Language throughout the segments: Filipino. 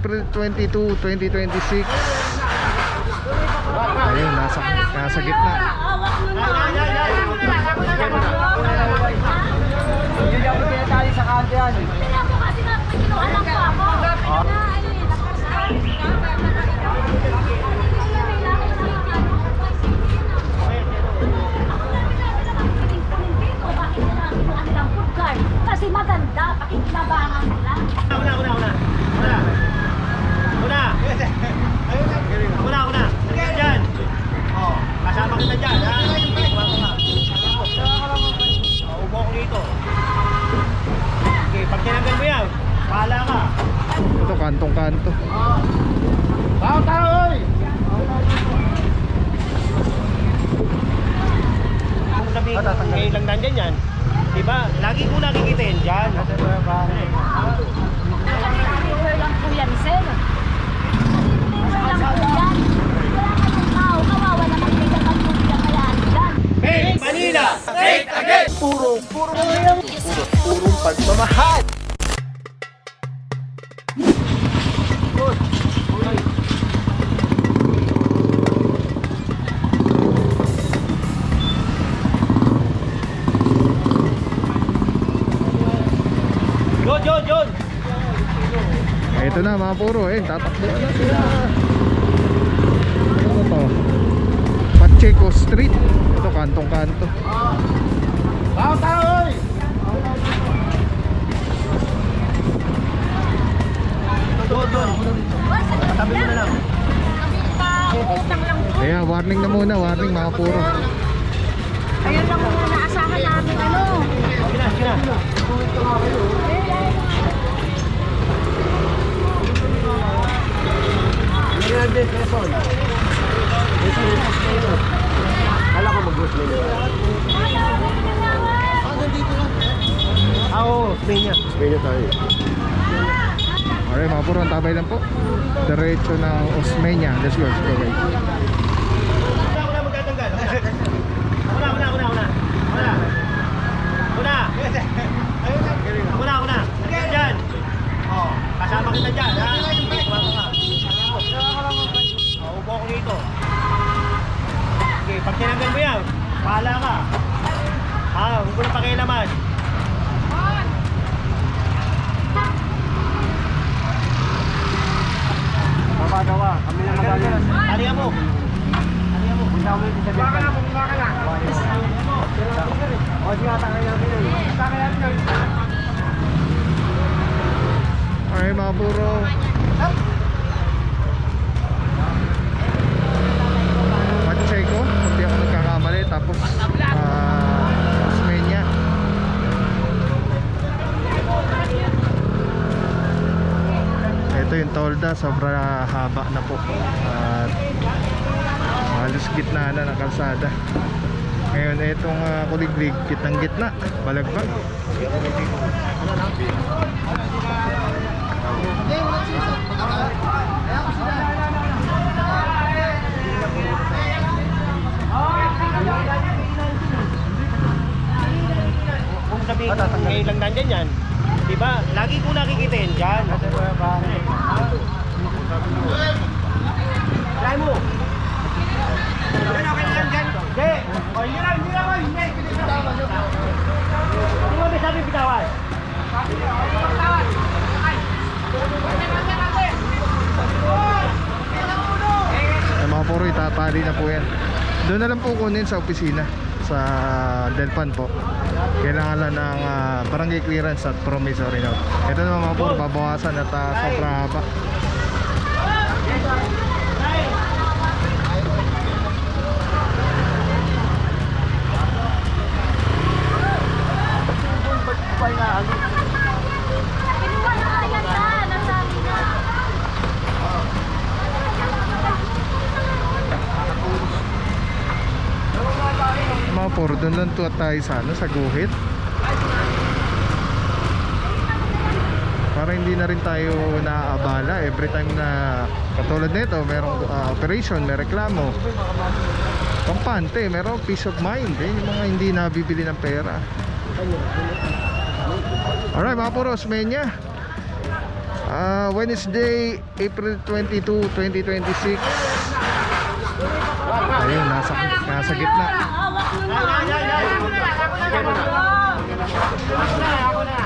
April 22, 2026. Ayun, nasa gitna. Hindi ako pinatali sa kanto yan. Kasi maganda, pakikinabangan nila. Una. Diyan. Oh, kasama kita diyan, ha? Ubo ko dito. Okay, pag tinanggal mo yan, bahala ka. Ito, kantong-kanto. Tao, oy! Kung sabihin ko ngayon lang nandyan yan, diba? Lagi ko nakikita yan dyan. Nakakalimutan lang po yan, sir. Nakakalimutan lang po yan. Wala kayong tao, kawawa naman kayo ng pamilya kaya dyan. Hey, Manila! Straight again! Purong pagmamahal! John! Ito na mga puro, tatakbo na sila. Ano to? Pacheco Street. Ito, kantong-kanto. Tao, oy! John! Tabi mo na lang. Kaya warning na muna, warning mga puro. Ayun lang muna naasahan namin, ano. Sige na. Kala ko mag-boost nila. Oo, Spain Spain tayo. Alright mga puro, ang tabay lang po. Diretso ng Osmeña. Let's go guys. Una magtatanggal. Una. Diyan. Oh, kasama kita diyan, ha? Ubo ko dito. Okay, pag tinanggal mo yan, bahala ka. Huwag ko na pakialaman. Mapagawa, kami na magaling. Talihan mo. Punta mo yung sabihin. Baka na. O, sige, takay natin yun. Alright mga puro. Pacheco, kung di ako nagkakamali. Tapos Osmeña. Ito yung tolda, sobra haba na po. At halos gitna na ng kalsada. Ngayon itong kuliglig, gitnang-gitna, balagbag. Kung sabihin ko ngayon lang nandyan yan, diba? Lagi ko nakikita yan dyan. Try mo. Okay lang dyan. Hindi. Hindi lang. Hindi mo sabi bitawan. Mga puro, itatali na po yan. Doon na lang po kunin sa opisina sa Delpan po. Kailangan lang ng barangay clearance at promissory note. Ito naman mga puro, babawasan at sobra haba. Kinuha na kaya yan, nasabi na. Mga puro, doon lang tayo sa guhit. Para hindi na rin tayo naaabala every time na katulad nito, merong operation, may reklamo. Kampante, merong peace of mind, yung mga hindi nabibili ng pera. Alright mga puro, Osmeña. Wednesday, April 22, 2026. Ayun, nasa gitna. Hawak mo na. Ako na.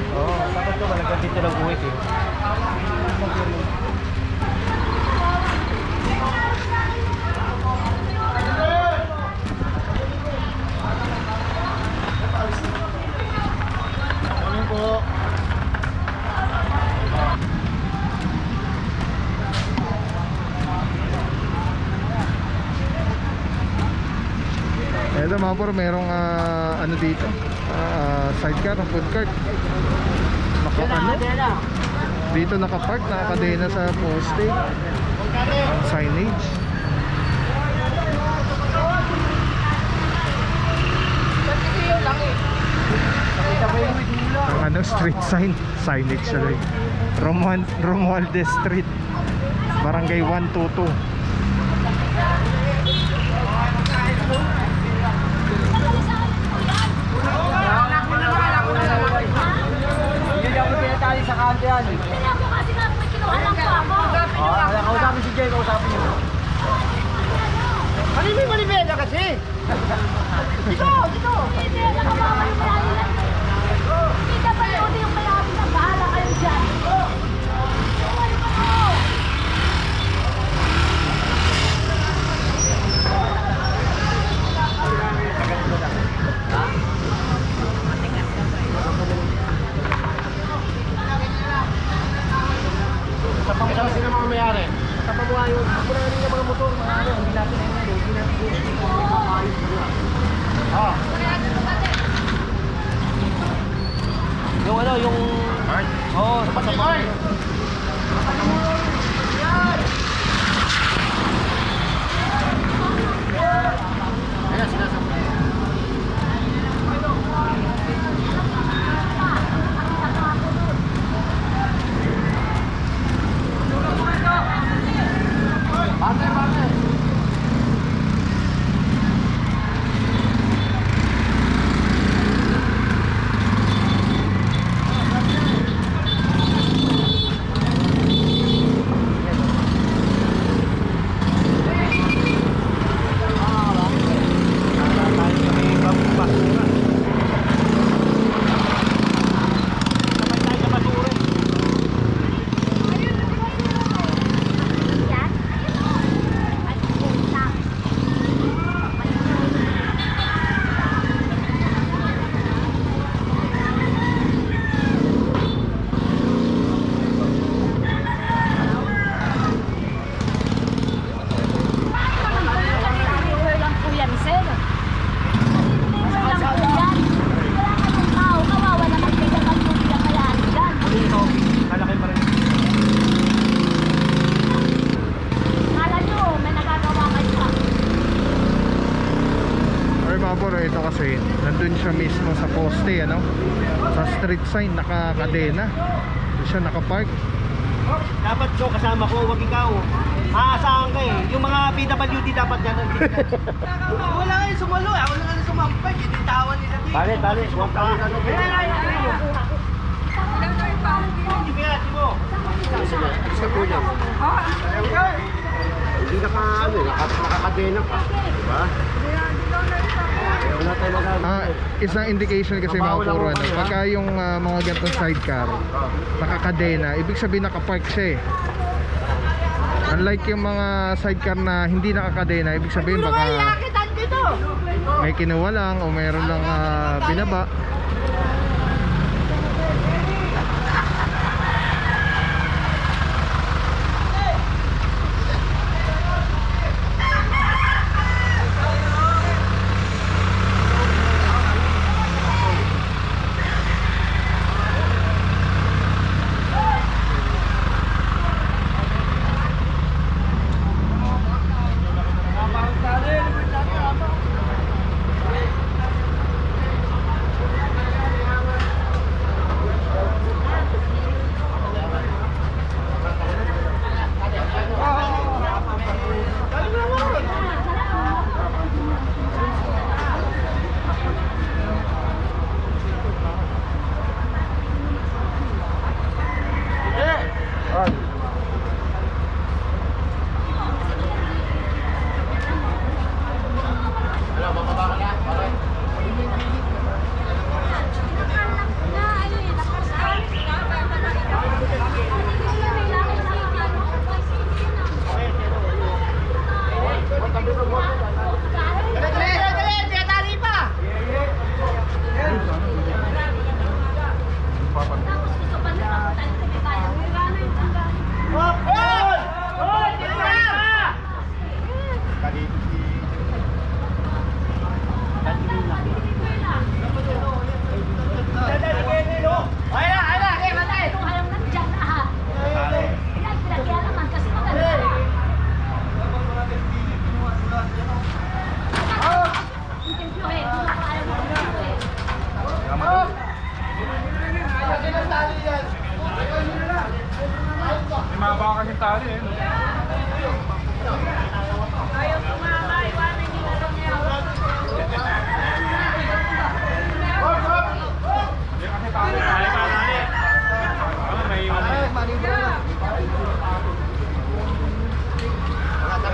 Oo, dapat ko malagyan dito ng buwit eh. Ano po? Eto mga por, merong ano dito, sidecar, food cart. Naka, ano? Dito nakapark, nakakadena sa poste. Ang signage. Ang ano, street sign, signage siya. Romualdez Street, Barangay 122. Hindi ako pinatali sa kandiyan. Hindi ako kasi nga may kinuha lang po ako. Kausapin si Jay, kausapin niyo. Manibela kasi. Dito. Hindi, nakabawal na yan. Hindi ka pa yun yung malapit na bahala kayo dyan. Tapang sa sila mga mayari. Tapang mo yung mga motor, mga ano, hindi natin hindi natin maayos na yun. Yung ano, yung... Oo, sapat sa mga. Ayan, sinasabi. Bate. Yan. Ay, puta. River lang po yan, sir. River lang po yan. Wala kayong tao. Kawawa naman kayo ng tubig ang kayaan dyan. Dito, lalaki pa rin. Kala nyo, may nagagawa kayo pa. Ay mga por, ito kasi nandun siya mismo sa poste, ano? Sa street sign, nakakadena. Doon siya nakapark. Dapat ko kasama ko, wag ikaw. Aasahan ka eh. Yung mga PWD dapat yan. Wala nga yung sumalo eh. Wala nga yung sumampay. Initawan nila dito. Tali. Huwag ka. Hindi kaya, mo. Isa po niya. Hindi nakakadena pa. Diba? Wala tayo magagawa. Isang indication kasi mga por, ano, pagka yung mga gantong sidecar nakakadena, ibig sabihin nakapark siya eh. Unlike yung mga sidecar na hindi nakakadena, ibig sabihin baka may kinuha lang o mayroon lang binaba.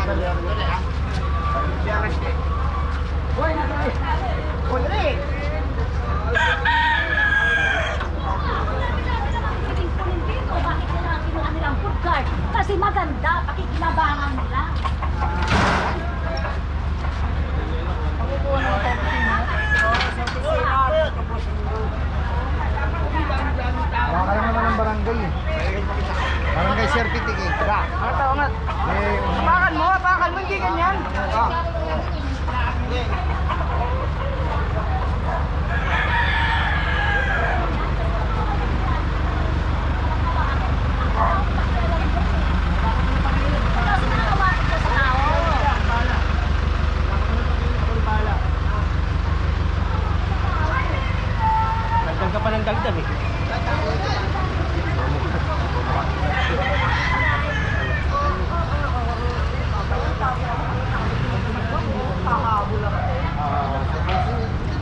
Piling-piling dito, bakit nila kinuha nilang food cart? Kasi maganda, pakikinabangan nila. Baka naman ng barangay eh. Barangay certificate. Apakan mo, hindi ganyan. Kasi nakakawain ka sa tao. Dagdag ka pa ng dagdag eh.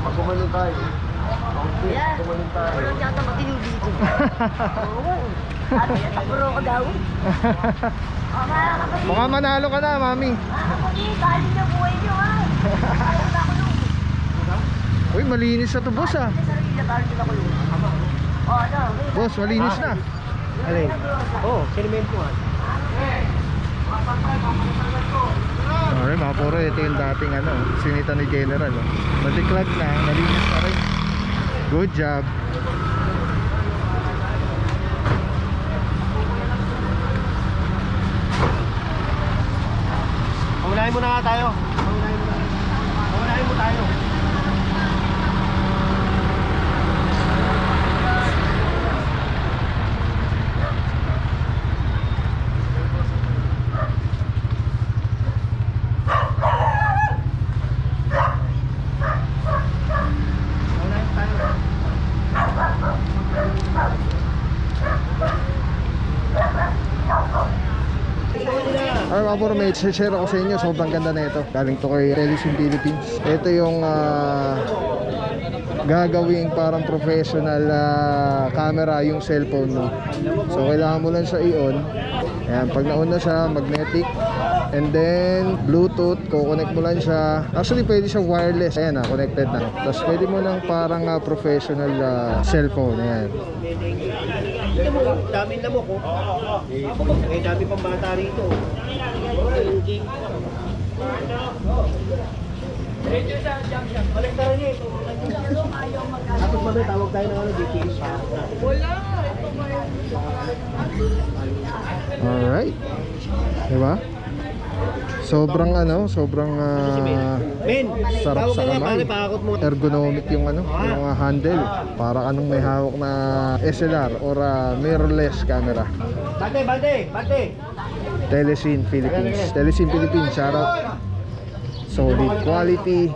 Magkumanin tayo. Yeah. Walang yata matino dito. Oo. Puro ko daw. O mga kapatid. Baka manalo ka na, mami. Mga kapatid, dali na buhay niyo ha. Ayaw na ako nung. Uy, malinis na to, boss ah. Sa sarili na dali na ako nung. O ano? Boss, malinis na. Alin? Oo, sinimentuhan. Alright mga puro, ito yung dating ano, sinita ni General oh. Matiklag na, malinis na rin. Good job. Paunahin muna nga tayo. Paunahin mo tayo. Alright mga puro, may share ako sa inyo. Sobrang ganda na ito. Galing to kay Telesin Philippines. Ito yung gagawing parang professional camera yung cellphone mo. So kailangan mo lang siya i-on. Ayan, pag nauna siya, magnetic. And then Bluetooth, kukonect mo lang siya. Actually pwede siya wireless. Ayan na, connected na. Tapos pwede mo lang parang professional cellphone. Ayan. Ito mo, dami na mo ko. Eh, dami pang bata rito. Balektaran niya ito. Tapos mamaya tawag tayo ng ano, GPS. Alright. Diba? Sobrang ano, sobrang Men, sarap tawag sa ka nga, kamay. pangit pakakot mo. Ergonomic yung ano, yung handle. Para anong may hawak na SLR or mirrorless camera. Bate! Telesin Philippines. Telesin Philippines, shoutout. Solid quality,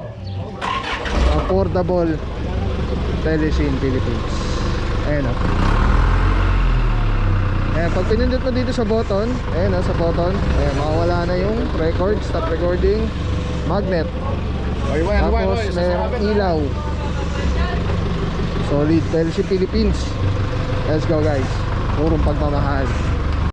affordable. Telesin Philippines. Ayan o. Ayan, pag pinindot mo dito sa button, ayan o, sa button, ayan, makawala na yung record, stop recording, magnet. Tapos mayroong ilaw. Solid. Telesin Philippines. Let's go guys. Purong pagmamahal.